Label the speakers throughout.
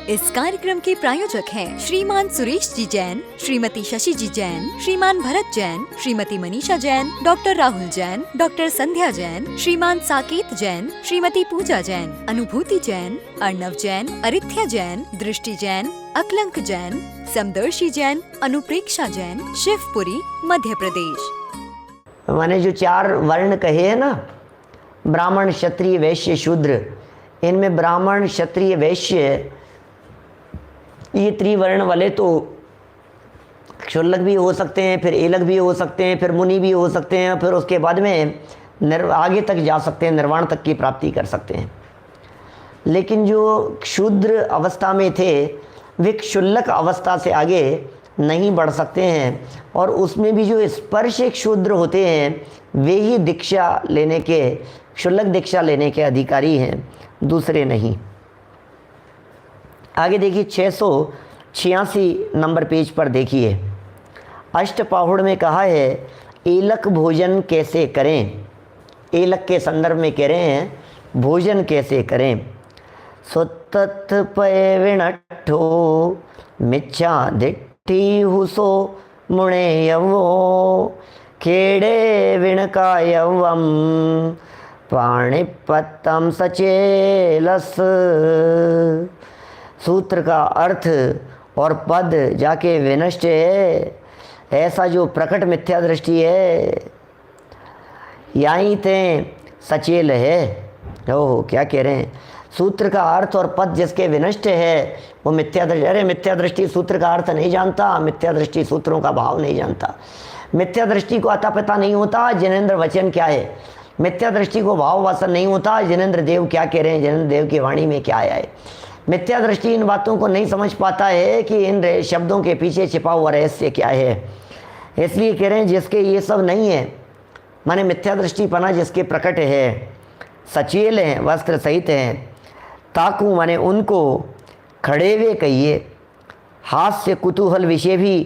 Speaker 1: इस कार्यक्रम के प्रायोजक हैं श्रीमान सुरेश जी जैन, श्रीमती शशि जी जैन, श्रीमान भरत जैन, श्रीमती मनीषा जैन, डॉक्टर राहुल जैन, डॉक्टर संध्या जैन, श्रीमान साकेत जैन, श्रीमती पूजा जैन, अनुभूति जैन, अर्णव जैन, अरिथ्या जैन, दृष्टि जैन, अकलंक जैन, समदर्शी जैन, अनुप्रेक्षा जैन, शिवपुरी, मध्य प्रदेश।
Speaker 2: मैंने जो 4 वर्ण कहे हैं ना, ब्राह्मण, क्षत्रिय, वैश्य, शूद्र, इनमें ब्राह्मण, क्षत्रिय, वैश्य ये त्रिवर्ण वाले तो क्षुल्लक भी हो सकते हैं, फिर एलक भी हो सकते हैं, फिर मुनि भी हो सकते हैं, फिर उसके बाद में आगे तक जा सकते हैं, निर्वाण तक की प्राप्ति कर सकते हैं। लेकिन जो क्षुद्र अवस्था में थे वे क्षुल्लक अवस्था से आगे नहीं बढ़ सकते हैं, और उसमें भी जो स्पर्श क्षुद्र होते हैं वे ही दीक्षा लेने के, क्षुल्लक दीक्षा लेने के अधिकारी हैं, दूसरे नहीं। आगे देखिए 686 नंबर पेज पर देखिए, अष्टपाहुड़ में कहा है एलक भोजन कैसे करें। एलक के संदर्भ में कह रहे हैं भोजन कैसे करें। सुतथ पय विणठो मिच्छा दिट्ठी हुसो मुणे यवो खेड़े विणका यवम पाणिपत्तम सचेलस। सूत्र का अर्थ और पद जाके विनष्ट है, ऐसा जो प्रकट मिथ्या दृष्टि है यहीं थे सचेल है। ओहो, क्या कह रहे हैं। सूत्र का अर्थ और पद जिसके विनष्ट है वो मिथ्या दृष्टि। अरे मिथ्या दृष्टि सूत्र का अर्थ नहीं जानता, मिथ्या दृष्टि सूत्रों का भाव नहीं जानता, मिथ्या दृष्टि को अता पता नहीं होता जिनेंद्र वचन क्या है, मिथ्या दृष्टि को भाव वासन नहीं होता जिनेंद्र देव क्या कह रहे हैं, जिनेंद्र देव की वाणी में क्या आया है। मिथ्या दृष्टि इन बातों को नहीं समझ पाता है कि इन शब्दों के पीछे छिपा हुआ रहस्य क्या है। इसलिए कह रहे हैं जिसके ये सब नहीं है, माने मिथ्या दृष्टिपना जिसके प्रकट है, सचेल हैं, वस्त्र सहित हैं, ताकू माने उनको खड़े हुए कहिए, हास्य कुतूहल विषय भी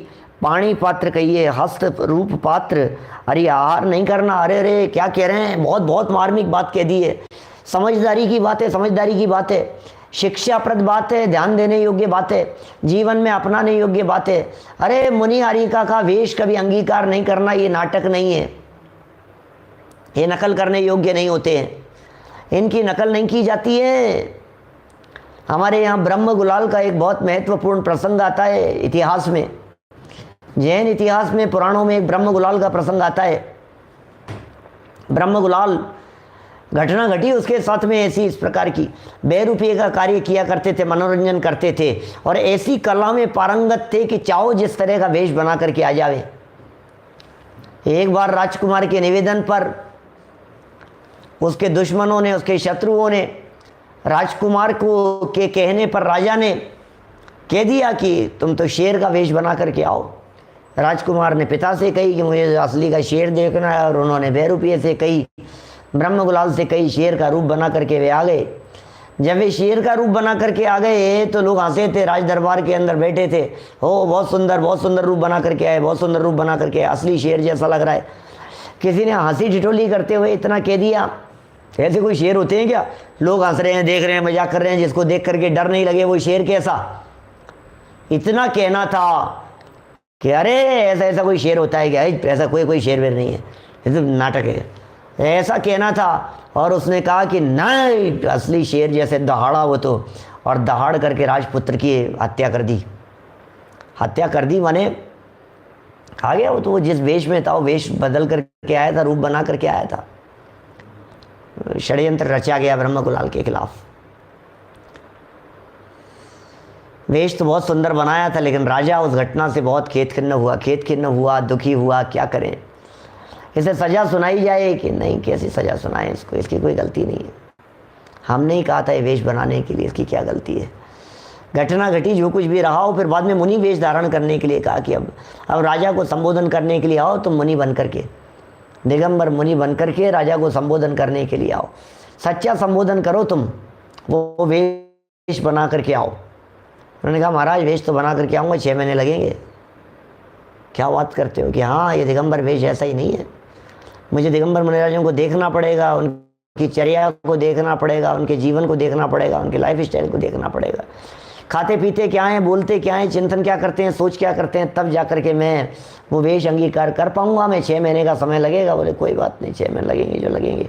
Speaker 2: पाणी पात्र कहिए, हस्त रूप पात्र। अरे आहार नहीं करना, अरे अरे क्या कह रहे हैं, बहुत बहुत मार्मिक बात कह दी है, समझदारी की बात है, समझदारी की बात है, शिक्षाप्रद बात है, ध्यान देने योग्य बात है, जीवन में अपनाने योग्य बात है। अरे मुनि हारिका का वेश कभी अंगीकार नहीं करना, ये नाटक नहीं है, ये नकल करने योग्य नहीं होते हैं, इनकी नकल नहीं की जाती है। हमारे यहाँ ब्रह्म गुलाल का एक बहुत महत्वपूर्ण प्रसंग आता है इतिहास में, जैन इतिहास में, पुराणों में एक ब्रह्म गुलाल का प्रसंग आता है। ब्रह्म गुलाल घटना घटी उसके साथ में ऐसी इस प्रकार की, बेरुपये का कार्य किया करते थे, मनोरंजन करते थे, और ऐसी कला में पारंगत थे कि चाहो जिस तरह का वेश बना करके आ जावे। एक बार राजकुमार के निवेदन पर उसके दुश्मनों ने, उसके शत्रुओं ने राजकुमार को के कहने पर राजा ने कह दिया कि तुम तो शेर का वेश बना करके आओ। राजकुमार ने पिता से कही कि मुझे असली का शेर देखना है, और उन्होंने बेरुपये से कही, ब्रह्म गुलाल से कई, शेर का रूप बना करके वे आ गए। जब वे शेर का रूप बना करके आ गए तो लोग हंसे थे, राज दरबार के अंदर बैठे थे, हो बहुत सुंदर रूप बना करके आए, बहुत सुंदर रूप बना करके आए, असली शेर जैसा लग रहा है। किसी ने हंसी ठिठोली करते हुए इतना कह दिया, ऐसे कोई शेर होते हैं क्या, लोग हंस रहे हैं, देख रहे हैं, मजाक कर रहे हैं, जिसको देख करके डर नहीं लगे वो शेर कैसा। इतना कहना था कि अरे ऐसा ऐसा कोई शेर होता है क्या, ऐसा कोई शेर वेर नहीं है, ये तो नाटक है, ऐसा कहना था। और उसने कहा कि नहीं, असली शेर जैसे दहाड़ा वो तो, और दहाड़ करके राजपुत्र की हत्या कर दी। हत्या कर दी माने खा गया वो तो, वो जिस वेश में था वो वेश बदल करके आया था, रूप बना करके आया था। षड्यंत्र रचा गया ब्रह्म गुलाल के खिलाफ। वेश तो बहुत सुंदर बनाया था, लेकिन राजा उस घटना से बहुत खेद खिन्न हुआ, दुखी हुआ। क्या करें, इसे सज़ा सुनाई जाए कि नहीं, कैसी सज़ा सुनाएं इसको, इसकी कोई गलती नहीं है, हमने ही कहा था ये वेश बनाने के लिए, इसकी क्या गलती है। घटना घटी, जो कुछ भी रहा हो, फिर बाद में मुनि वेश धारण करने के लिए कहा कि अब राजा को संबोधन करने के लिए आओ, तुम मुनि बन करके, दिगंबर मुनि बन करके राजा को संबोधन करने के लिए आओ, सच्चा संबोधन करो तुम, वो वेश बना करके आओ। उन्होंने कहा महाराज वेश तो बना करके आऊँगा, 6 महीने लगेंगे। क्या बात करते हो कि हाँ ये दिगंबर वेश ऐसा ही नहीं है, मुझे दिगंबर मुनिराजों को देखना पड़ेगा, उनकी चर्या को देखना पड़ेगा, उनके जीवन को देखना पड़ेगा, उनके लाइफ स्टाइल को देखना पड़ेगा, खाते पीते क्या हैं, बोलते क्या हैं, चिंतन क्या करते हैं, सोच क्या करते हैं, तब जा कर के मैं वो वेश अंगीकार कर पाऊँगा। मैं 6 महीने का समय लगेगा। बोले कोई बात नहीं, 6 महीने लगेंगे जो लगेंगे,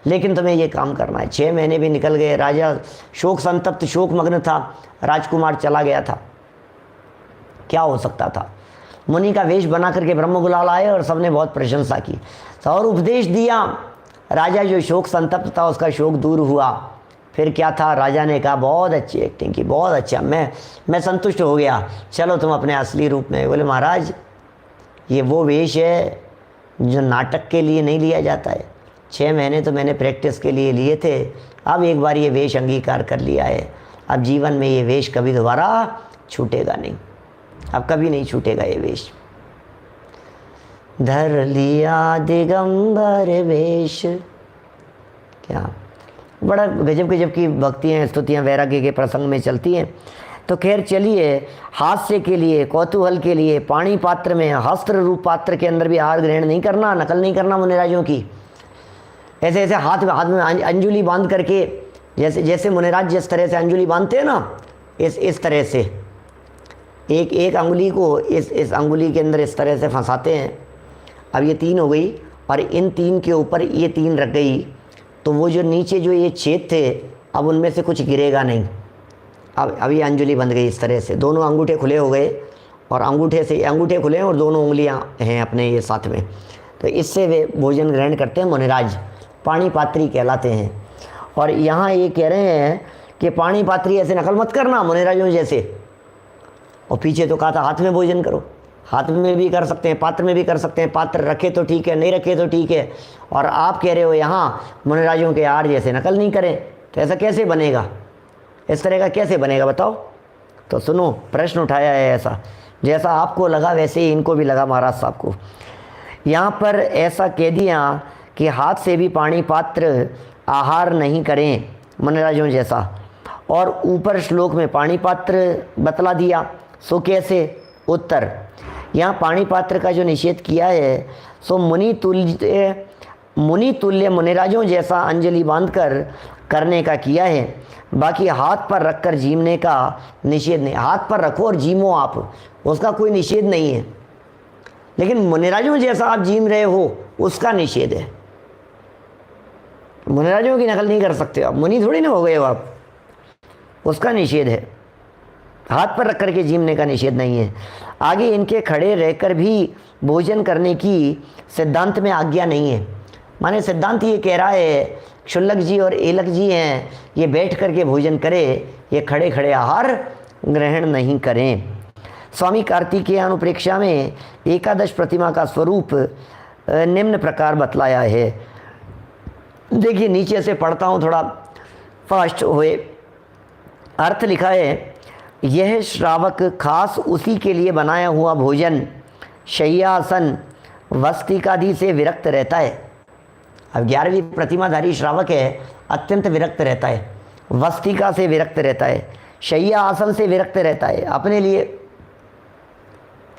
Speaker 2: लेकिन तुम्हें ये काम करना है। 6 महीने भी निकल गए। राजा शोक संतप्त, शोक मग्न था। राजकुमार चला गया था। क्या हो सकता था? मुनि का वेश बना करके ब्रह्म गुलाल आए और सबने बहुत प्रशंसा की और उपदेश दिया। राजा जो शोक संतप्त था उसका शोक दूर हुआ। फिर क्या था? राजा ने कहा बहुत अच्छी एक्टिंग की, बहुत अच्छा, मैं संतुष्ट हो गया, चलो तुम अपने असली रूप में। बोले महाराज ये वो वेश है जो नाटक के लिए नहीं लिया जाता है। 6 महीने तो मैंने प्रैक्टिस के लिए लिए थे, अब एक बार ये वेश अंगीकार कर लिया है, अब जीवन में ये वेश कभी दोबारा छूटेगा नहीं, अब कभी नहीं छूटेगा ये वेश। धर लिया दिगंबर वेश। क्या बड़ा गजब गजब की भक्तियाँ, स्तुतियाँ वैराग्य के प्रसंग में चलती हैं। तो खैर चलिए, हास्य के लिए, कौतूहल के लिए पानी पात्र में, हस्त्र रूप पात्र के अंदर भी आहार ग्रहण नहीं करना, नकल नहीं करना मुनिराजों की। ऐसे ऐसे हाथ में अंजुली बांध करके, जैसे मुनिराज जिस तरह से अंजुली बांधते हैं ना, इस तरह से एक अंगुली को इस अंगुली के अंदर इस तरह से फंसाते हैं। अब ये 3 हो गई और इन 3 के ऊपर ये 3 रख गई, तो वो जो नीचे जो ये छेद थे अब उनमें से कुछ गिरेगा नहीं। अब ये अंजुली बंध गई इस तरह से, दोनों अंगूठे खुले हो गए और अंगूठे खुले हैं और दोनों उंगलियां हैं अपने ये साथ में। तो इससे वे भोजन ग्रहण करते हैं। मुनिराज पानी पात्री कहलाते हैं। और यहाँ ये कह रहे हैं कि पानी पात्री ऐसे नकल मत करना मुनिराजों जैसे। और पीछे तो कहा था हाथ में भोजन करो, हाथ में भी कर सकते हैं, पात्र में भी कर सकते हैं, पात्र रखे तो ठीक है, नहीं रखे तो ठीक है। और आप कह रहे हो यहाँ मुनिराजों के आहार जैसे नकल नहीं करें, तो ऐसा कैसे बनेगा? इस तरह का कैसे बनेगा बताओ? तो सुनो, प्रश्न उठाया है ऐसा, जैसा आपको लगा वैसे ही इनको भी लगा महाराज साहब को। यहाँ पर ऐसा कह दिया कि हाथ से भी पानी पात्र आहार नहीं करें मुनिराजों जैसा, और ऊपर श्लोक में पानी पात्र बतला दिया। सो कैसे? उत्तर, यहाँ पानी पात्र का जो निषेध किया है सो मुनि तुल्य मुनिराजों जैसा अंजलि बांधकर करने का किया है। बाकी हाथ पर रखकर जीमने का निषेध नहीं। हाथ पर रखो और जीमो आप, उसका कोई निषेध नहीं है, लेकिन मुनिराजों जैसा आप जीम रहे हो उसका निषेध है। मुनिराजों की नकल नहीं कर सकते आप, मुनि थोड़ी ना हो गए हो आप, उसका निषेध है। हाथ पर रख करके जीमने का निषेध नहीं है। आगे इनके खड़े रहकर भी भोजन करने की सिद्धांत में आज्ञा नहीं है। माने सिद्धांत ये कह रहा है क्षुल्लक जी और एलक जी हैं, ये बैठ करके भोजन करें, ये खड़े खड़े आहार ग्रहण नहीं करें। स्वामी कार्तिकेय अनुप्रेक्षा में एकादश प्रतिमा का स्वरूप निम्न प्रकार बतलाया है। देखिए नीचे से पढ़ता हूँ, थोड़ा फास्ट हुए। अर्थ लिखा है, यह श्रावक खास उसी के लिए बनाया हुआ भोजन शय्यासन वस्तिकादि से विरक्त रहता है। अब 11वीं प्रतिमाधारी श्रावक है, अत्यंत विरक्त रहता है, वस्तिका से विरक्त रहता है, शय्या आसन से विरक्त रहता है, अपने लिए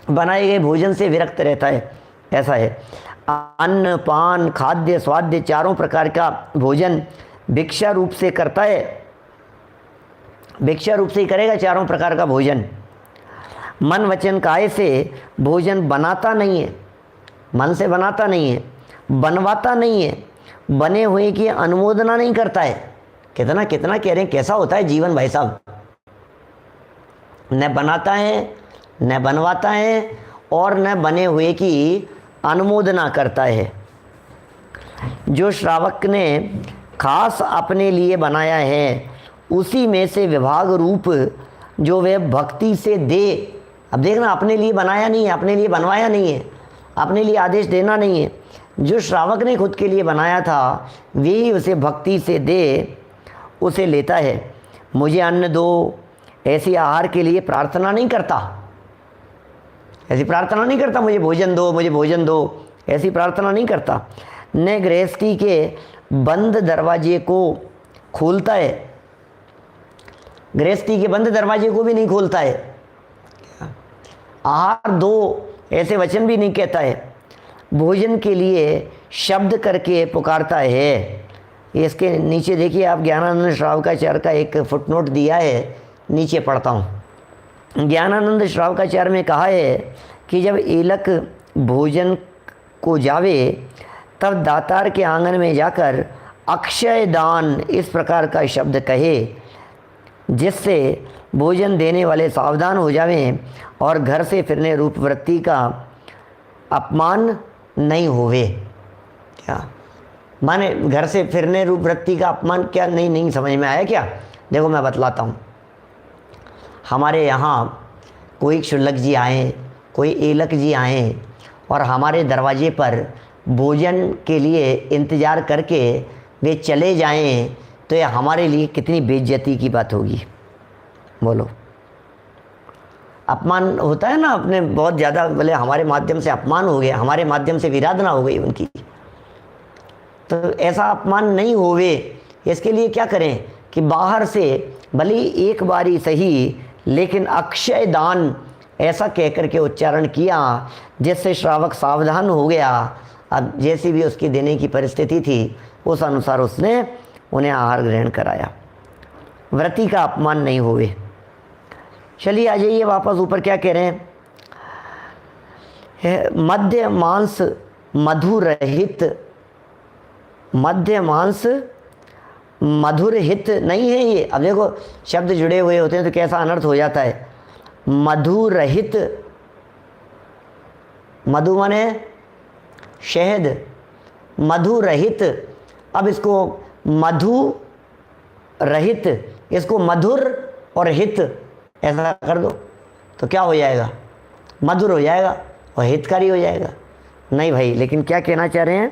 Speaker 2: बनाए गए भोजन से विरक्त रहता है। ऐसा है, अन्न पान खाद्य स्वाद्य चारों प्रकार का भोजन भिक्षा रूप से करता है, भिक्षा रूप से ही करेगा चारों प्रकार का भोजन। मन वचन काये से भोजन बनाता नहीं है, मन से बनाता नहीं है, बनवाता नहीं है, बने हुए की अनुमोदना नहीं करता है। कितना कितना कह रहे हैं, कैसा होता है जीवन भाई साहब। न बनाता है, न बनवाता है, और न बने हुए की अनुमोदना करता है। जो श्रावक ने खास अपने लिए बनाया है उसी में से विभाग रूप जो वे भक्ति से दे। अब देखना, अपने लिए बनाया नहीं है, अपने लिए बनवाया नहीं है, अपने लिए आदेश देना नहीं है। जो श्रावक ने खुद के लिए बनाया था वे ही उसे भक्ति से दे, उसे लेता है। मुझे अन्न दो ऐसी आहार के लिए प्रार्थना नहीं करता, ऐसी प्रार्थना नहीं करता मुझे भोजन दो, मुझे भोजन दो, ऐसी प्रार्थना नहीं करता। न गृहस्थी के बंद दरवाजे को खोलता है, गृहस्थी के बंद दरवाजे को भी नहीं खोलता है। आहार दो ऐसे वचन भी नहीं कहता है। भोजन के लिए शब्द करके पुकारता है। इसके नीचे देखिए आप ज्ञानानंद श्रावकाचार्य का एक फुटनोट दिया है नीचे पढ़ता हूँ। ज्ञानानंद श्रावकाचार्य में कहा है कि जब एलक भोजन को जावे तब दातार के आंगन में जाकर अक्षय दान इस प्रकार का शब्द कहे, जिससे भोजन देने वाले सावधान हो जावें और घर से फिरने रूप वृत्ति का अपमान नहीं होवे। क्या माने घर से फिरने रूप वृत्ति का अपमान? क्या नहीं समझ में आया क्या? देखो मैं बतलाता हूँ। हमारे यहाँ कोई क्षुल्लक जी आए, कोई एलक जी आए और हमारे दरवाजे पर भोजन के लिए इंतज़ार करके वे चले जाएं, तो ये हमारे लिए कितनी बेइज्जती की बात होगी। बोलो, अपमान होता है ना अपने बहुत ज़्यादा, बोले हमारे माध्यम से अपमान हो गया, हमारे माध्यम से विराधना हो गई उनकी। तो ऐसा अपमान नहीं होवे, इसके लिए क्या करें कि बाहर से भले एक बारी सही लेकिन अक्षय दान ऐसा कहकर के उच्चारण किया, जिससे श्रावक सावधान हो गया। अब जैसी भी उसकी देने की परिस्थिति थी उस अनुसार उसने उन्हें आहार ग्रहण कराया। व्रती का अपमान नहीं होवे। चलिए आ जाइए वापस ऊपर, क्या कह रहे हैं? मध्य मांस मधुर हित, मध्य मांस मधुर हित नहीं है ये। अब देखो शब्द जुड़े हुए होते हैं तो कैसा अनर्थ हो जाता है। मधुरहित, मधु माने शहद, मधुरहित। अब इसको मधु रहित, इसको मधुर और हित ऐसा कर दो तो क्या हो जाएगा? मधुर हो जाएगा और हितकारी हो जाएगा। नहीं भाई, लेकिन क्या कहना चाह रहे हैं?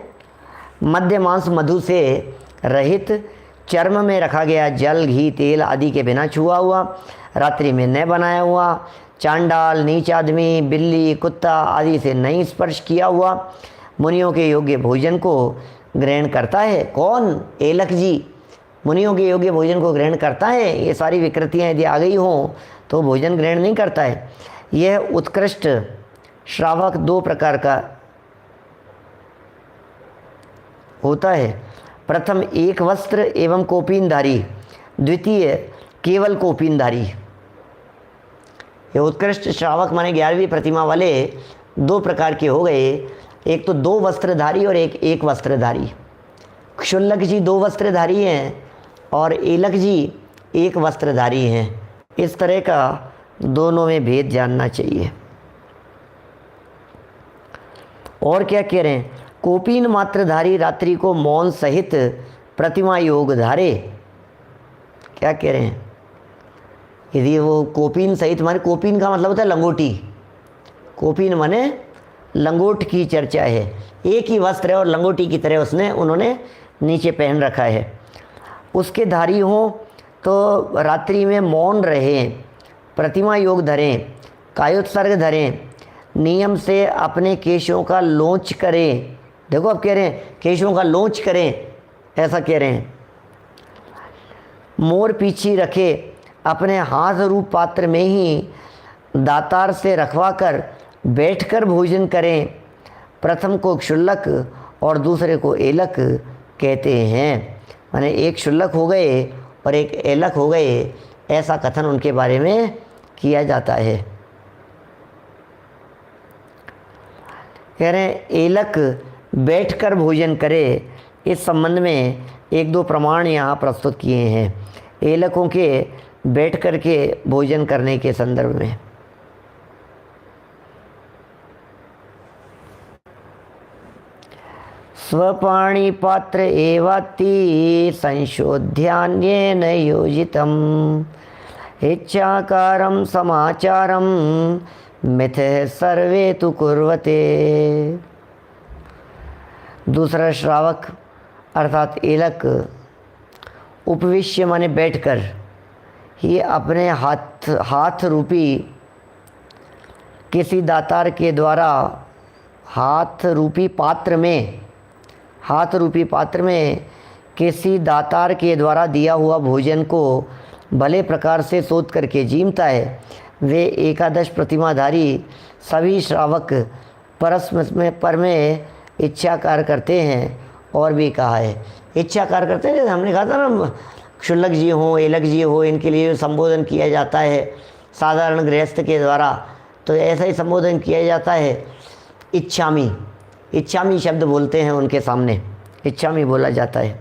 Speaker 2: मध्य मांस मधु से रहित, चर्म में रखा गया जल घी तेल आदि के बिना छुआ हुआ, रात्रि में न बनाया हुआ, चांडाल नीच आदमी बिल्ली कुत्ता आदि से नहीं स्पर्श किया हुआ मुनियों के योग्य भोजन को ग्रहण करता है। कौन? एलक जी मुनियों के योग्य भोजन को ग्रहण करता है। ये सारी विकृतियाँ यदि आ गई हों तो भोजन ग्रहण नहीं करता है। यह उत्कृष्ट श्रावक दो प्रकार का होता है। प्रथम एक वस्त्र एवं कोपीनधारी, द्वितीय केवल कोपीनधारी। ये उत्कृष्ट श्रावक माने 11वीं प्रतिमा वाले दो प्रकार के हो गए। एक तो दो वस्त्रधारी और एक वस्त्रधारी। क्षुल्लक जी दो वस्त्रधारी हैं और एलक जी एक वस्त्रधारी हैं। इस तरह का दोनों में भेद जानना चाहिए। और क्या कह रहे हैं? कोपीन मात्रधारी रात्रि को मौन सहित प्रतिमा योग धारे। क्या कह रहे हैं? यदि वो कोपीन सहित माने, कोपीन का मतलब होता है लंगोटी। कोपीन माने लंगोट की चर्चा है। एक ही वस्त्र है और लंगोटी की तरह उन्होंने नीचे पहन रखा है। उसके धारी हों तो रात्रि में मौन रहें, प्रतिमा योग धरें, कायोत्सर्ग धरें, नियम से अपने केशों का लोंच करें। देखो अब कह रहे हैं केशों का लोंच करें, ऐसा कह रहे हैं। मोर पीछी रखे, अपने हाथ रूप पात्र में ही दातार से रखवा कर बैठकर भोजन करें। प्रथम को क्षुल्लक और दूसरे को एलक कहते हैं। माने एक क्षुल्लक हो गए और एक एलक हो गए, ऐसा कथन उनके बारे में किया जाता है। कह रहे हैं एलक बैठकर भोजन करे। इस संबंध में एक दो प्रमाण यहाँ प्रस्तुत किए हैं एलकों के बैठकर के भोजन करने के संदर्भ में। स्वपाणी पात्र एवाति संशोध्यान्येन योजितम् इच्छाकारं समाचारं मिथः सर्वे तु कुर्वते। दूसरा श्रावक अर्थात एलक उपविश्य माने बैठकर ही अपने हाथ रूपी किसी दातार के द्वारा हाथ रूपी पात्र में किसी दातार के द्वारा दिया हुआ भोजन को भले प्रकार से सोच करके जीमता है। वे एकादश प्रतिमाधारी सभी श्रावक पर में इच्छाकार करते हैं। और भी कहा है इच्छाकार करते हैं। हमने कहा था ना क्षुल्लक जी हों, एलक जी हो, इनके लिए संबोधन किया जाता है साधारण गृहस्थ के द्वारा, तो ऐसा ही संबोधन किया जाता है। इच्छामी, इच्छामी शब्द बोलते हैं उनके सामने, इच्छामी बोला जाता है।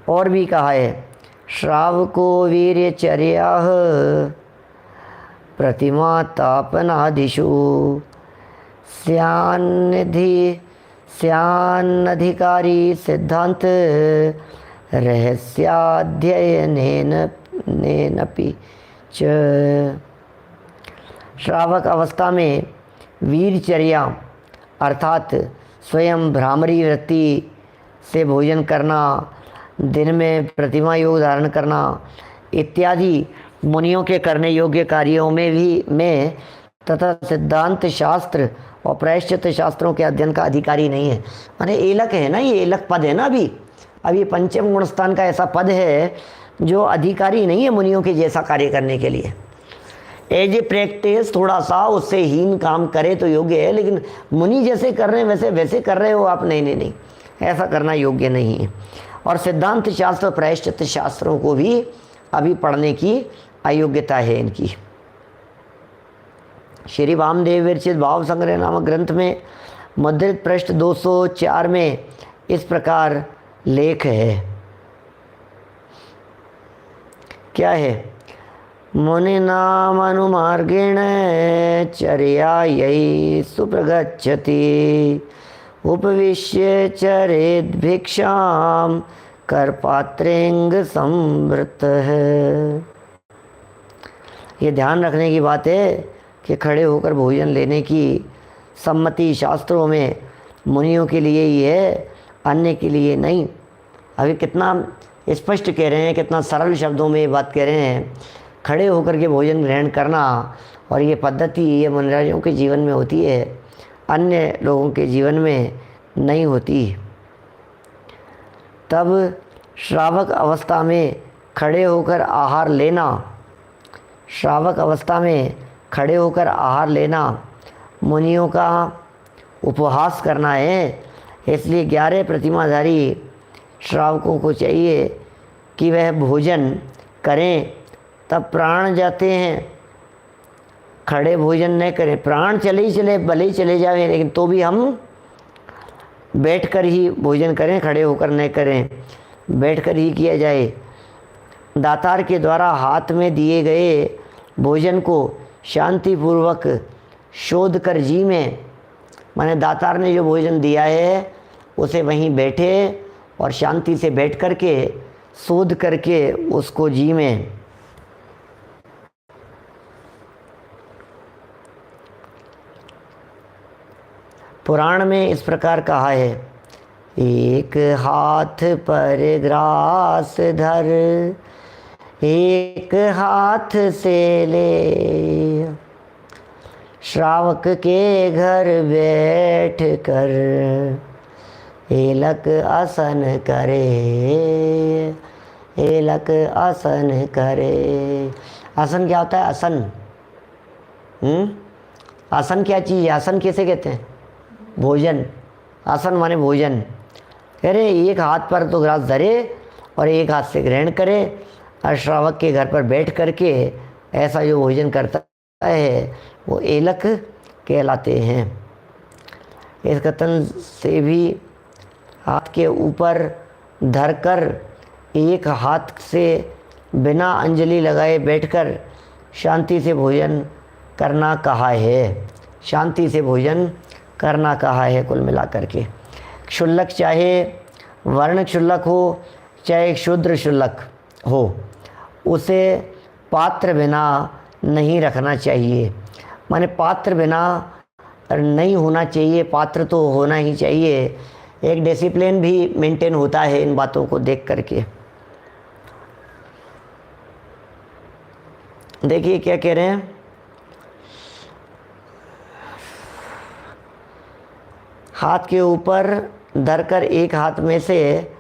Speaker 2: और भी कहा है, श्रावको वीर्यचर्या प्रतिमा तापनादिषु स्यान्नधिकारी सिद्धांत रहस्याध्ययनेनपि च। श्रावक अवस्था में वीरचर्या अर्थात स्वयं भ्रामरी वृत्ति से भोजन करना, दिन में प्रतिमा योग धारण करना इत्यादि मुनियों के करने योग्य कार्यों में तथा सिद्धांत शास्त्र और प्रायश्चित शास्त्रों के अध्ययन का अधिकारी नहीं है। माने एलक है ना, ये एलक पद है ना, अभी पंचम गुणस्थान का ऐसा पद है जो अधिकारी नहीं है मुनियों के जैसा कार्य करने के लिए। एज ए प्रैक्टिस थोड़ा सा उससे हीन काम करे तो योग्य है, लेकिन मुनि जैसे कर रहे हैं वैसे कर रहे हो आप, नहीं, ऐसा करना योग्य नहीं है। और सिद्धांत शास्त्र प्रायश्चित शास्त्रों को भी अभी पढ़ने की अयोग्यता है इनकी। श्री वामदेव विरचित भाव संग्रह नामक ग्रंथ में मुद्रित पृष्ठ 204 में इस प्रकार लेख है। क्या है? मुनिनाम अनुमार्गेण चर्यायै सुप्रगच्छति उपविश्य चरेद भिक्षाम करपात्रेंग संवृत है। ये ध्यान रखने की बात है कि खड़े होकर भोजन लेने की सम्मति शास्त्रों में मुनियों के लिए ही है, अन्य के लिए नहीं। अभी कितना स्पष्ट कह रहे हैं, कितना सरल शब्दों में ये बात कह रहे हैं। खड़े होकर के भोजन ग्रहण करना और ये पद्धति ये मुनिराजों के जीवन में होती है, अन्य लोगों के जीवन में नहीं होती। तब श्रावक अवस्था में खड़े होकर आहार लेना, श्रावक अवस्था में खड़े होकर आहार लेना मुनियों का उपहास करना है। इसलिए 11 प्रतिमाधारी श्रावकों को चाहिए कि वह भोजन करें, तब प्राण जाते हैं। खड़े भोजन नहीं करें, प्राण चले ही चले, भले ही चले जाएं, लेकिन तो भी हम बैठकर ही भोजन करें, खड़े होकर नहीं करें, बैठकर ही किया जाए। दातार के द्वारा हाथ में दिए गए भोजन को शांतिपूर्वक शोध कर जी में, माने दातार ने जो भोजन दिया है उसे वहीं बैठे और शांति से बैठ कर के शोध करके उसको जी में। पुराण में इस प्रकार कहा है, एक हाथ पर ग्रास धर एक हाथ से ले, श्रावक के घर बैठ कर एलक आसन करे, एलक आसन करे। आसन क्या होता है? आसन आसन क्या चीज़ है? आसन कैसे कहते हैं? भोजन। आसन माने भोजन। कह रहे एक हाथ पर तो ग्रास धरे और एक हाथ से ग्रहण करे, और श्रावक के घर पर बैठ करके ऐसा जो भोजन करता है वो एलक कहलाते हैं। इस कथन से भी हाथ के ऊपर धरकर एक हाथ से बिना अंजलि लगाए बैठकर शांति से भोजन करना कहा है, शांति से भोजन करना कहा है। कुल मिलाकर के क्षुल्लक चाहे वर्ण क्षुल्लक हो चाहे शूद्र क्षुल्लक हो, उसे पात्र बिना नहीं रखना चाहिए। माने पात्र बिना नहीं होना चाहिए, पात्र तो होना ही चाहिए। एक डिसिप्लिन भी मेंटेन होता है इन बातों को देख करके। देखिए क्या कह रहे हैं, हाथ के ऊपर धरकर एक हाथ में से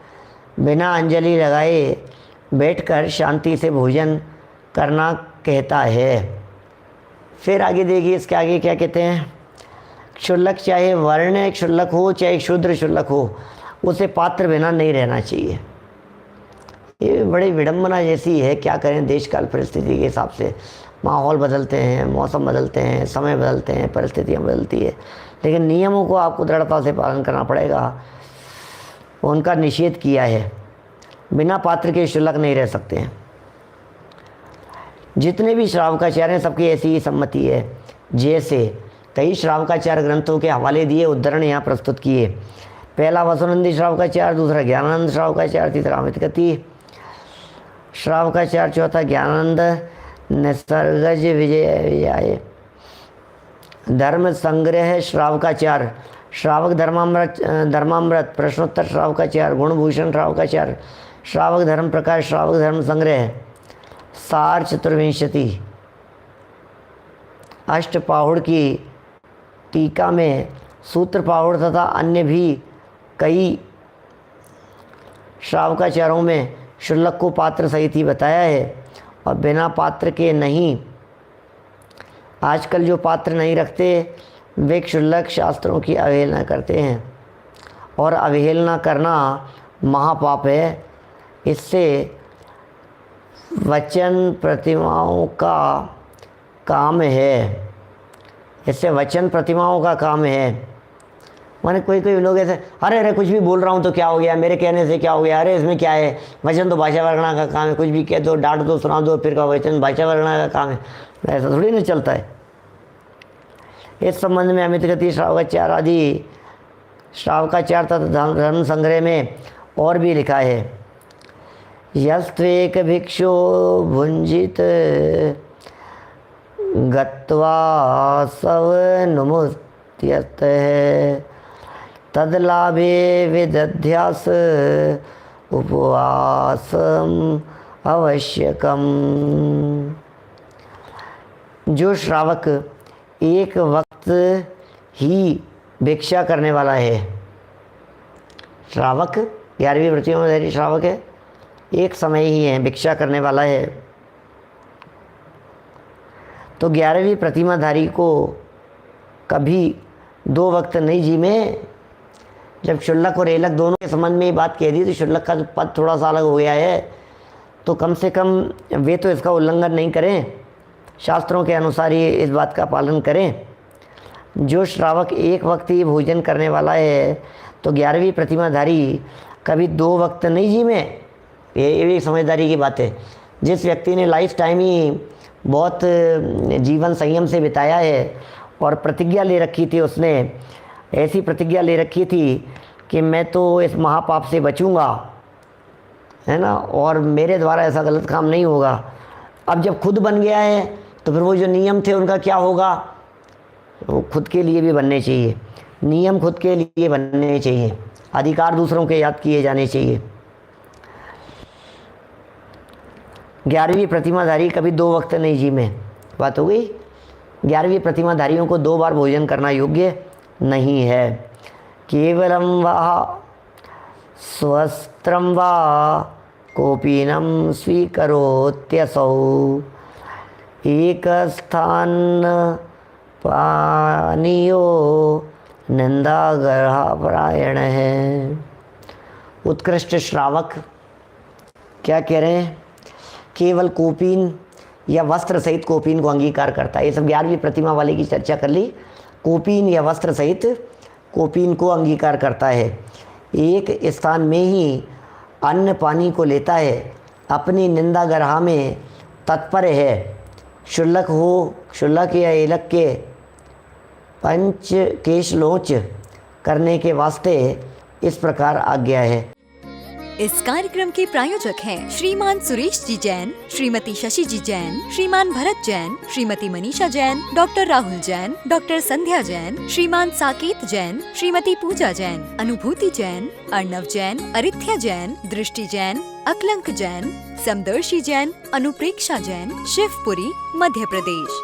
Speaker 2: बिना अंजलि लगाए बैठकर शांति से भोजन करना कहता है। फिर आगे देखिए इसके आगे क्या कहते हैं, क्षुल्लक चाहे वर्ण क्षुल्लक हो चाहे शूद्र क्षुल्लक हो, उसे पात्र बिना नहीं रहना चाहिए। ये बड़ी विडंबना जैसी है, क्या करें, देश काल परिस्थिति के हिसाब से माहौल बदलते हैं, मौसम बदलते हैं, समय बदलते हैं, परिस्थितियाँ बदलती है, लेकिन नियमों को आपको दृढ़ता से पालन करना पड़ेगा। उनका निषेध किया है, बिना पात्र के शुल्लक नहीं रह सकते हैं। जितने भी श्रावकाचार्य हैं सबकी ऐसी ही सम्मति है। जैसे कई श्रावकाचार्य ग्रंथों के हवाले दिए, उद्धरण यहाँ प्रस्तुत किए। पहला वसुनंदी श्रावकाचार्य, दूसरा ज्ञानानंद श्रावकाचार्य, तीसरा अमित गति श्रावकाचार्य, चौथा ज्ञानानंद निसर्गज विजय धर्म संग्रह श्रावकाचार्य, श्रावक धर्मामृत प्रश्नोत्तर श्रावकाचार्य, गुणभूषण श्रावकाचार्य, श्रावक धर्म प्रकाश, श्रावक धर्म संग्रह, सार चतुर्विंशति, अष्ट पाहुड़ की टीका में सूत्र पाहुड़ तथा अन्य भी कई श्रावकाचार्यों में शुल्लक को पात्र सहित ही बताया है, और बिना पात्र के नहीं। आजकल जो पात्र नहीं रखते वे क्षुल्लक शास्त्रों की अवहेलना करते हैं, और अवहेलना करना महापाप है। इससे वचन प्रतिमाओं का काम है, इससे वचन प्रतिमाओं का काम है। माने कोई लोग ऐसे, अरे कुछ भी बोल रहा हूँ तो क्या हो गया, मेरे कहने से क्या हो गया, अरे इसमें क्या है, वचन तो भाषा वर्णना का काम है, कुछ भी कह दो, डांट दो, सुना दो, फिर का वचन भाषा वर्णना का काम है। ऐसा थोड़ी ना चलता है। इस संबंध में अमित गति श्रावकाचार्य आदि श्रावकाचार्य तथा धर्म संग्रह में और भी लिखा है। यस्त्वेक भिक्षु भुंजित गत्वा सव नुमुत्यत तदलाभे विदध्यास उपवासम आवश्यकम। जो श्रावक एक वक्त ही भिक्षा करने वाला है, श्रावक 11वीं वृत्तियों में धारी श्रावक है, एक समय ही है, भिक्षा करने वाला है, तो 11वीं प्रतिमाधारी को कभी 2 वक्त नहीं जीमे। जब शुल्लक और एलक दोनों के संबंध में ये बात कह दी तो शुल्लक का जो पद थोड़ा सा अलग हो गया है, तो कम से कम वे तो इसका उल्लंघन नहीं करें, शास्त्रों के अनुसार ही इस बात का पालन करें। जो श्रावक एक वक्त ही भोजन करने वाला है तो 11वीं प्रतिमाधारी कभी 2 वक्त नहीं जीमे। ये भी समझदारी की बात है। जिस व्यक्ति ने लाइफ टाइम ही बहुत जीवन संयम से बिताया है और प्रतिज्ञा ले रखी थी, उसने ऐसी प्रतिज्ञा ले रखी थी कि मैं तो इस महापाप से बचूंगा, है ना, और मेरे द्वारा ऐसा गलत काम नहीं होगा। अब जब खुद बन गया है तो फिर वो जो नियम थे उनका क्या होगा, वो खुद के लिए भी बनने चाहिए। नियम खुद के लिए बनने चाहिए, अधिकार दूसरों के याद किए जाने चाहिए। 11वीं प्रतिमाधारी कभी 2 वक्त नहीं जीमे, बात हो गई। 11वीं प्रतिमाधारियों को 2 बार भोजन करना योग्य नहीं है। केवलम वा स्वस्त्रम वा कोपीनम स्वीकरोत्यसौ एक स्थान पानीयो निंदागर्हापरायण है। उत्कृष्ट श्रावक क्या कह रहे हैं, केवल कोपीन या वस्त्र सहित कोपीन को अंगीकार करता है। ये सब 11वीं प्रतिमा वाले की चर्चा कर ली। कोपीन या वस्त्र सहित कोपीन को अंगीकार करता है, एक स्थान में ही अन्न पानी को लेता है, अपनी निंदा गरहा में तत्पर है, शुल्लक हो, शुल्लक या एलक के पंच केश लोच करने के वास्ते इस प्रकार आज्ञा है।
Speaker 1: इस कार्यक्रम के प्रायोजक हैं श्रीमान सुरेश जी जैन, श्रीमती शशि जी जैन, श्रीमान भरत जैन, श्रीमती मनीषा जैन, डॉक्टर राहुल जैन, डॉक्टर संध्या जैन, श्रीमान साकेत जैन, श्रीमती पूजा जैन, अनुभूति जैन, अर्णव जैन, अरिथ्या जैन, दृष्टि जैन, अकलंक जैन, समदर्शी जैन, अनुप्रेक्षा जैन, शिवपुरी, मध्य प्रदेश।